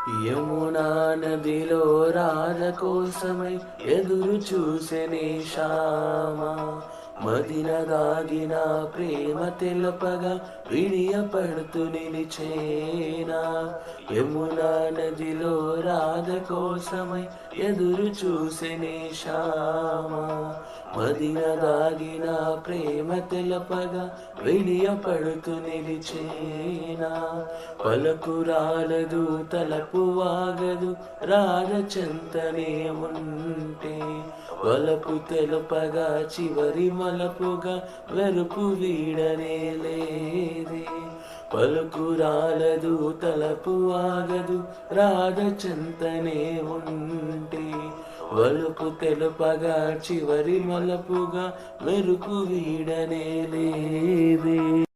యమునా నదిలో రాధ కోసమై ఎదురు చూసెనే శ్యామ మదిన దాగిన ప్రేమ తెలుపగా విడియపడుతూ నిలిచేనా. యమునా నదిలో రాధ కోసమై ఎదురు చూసెనే శ్యామ మదిన దాగిన ప్రేమ తెలుపగా విడియపడుతూ నిలిచేనా. పలుకు రాలదు తలపు వాగదు రాధ చెంతనే ఉంటే వలపు తెలుపగా చివరి మలపుగా వెరుపు వీడనే లేదే. పలుకు రాలదు తలపు ఆగదు రాధ చెంతనే ఉంటే వలుపు తెలుపగా చివరి మలపుగా మెరుపు వీడనే లేదే.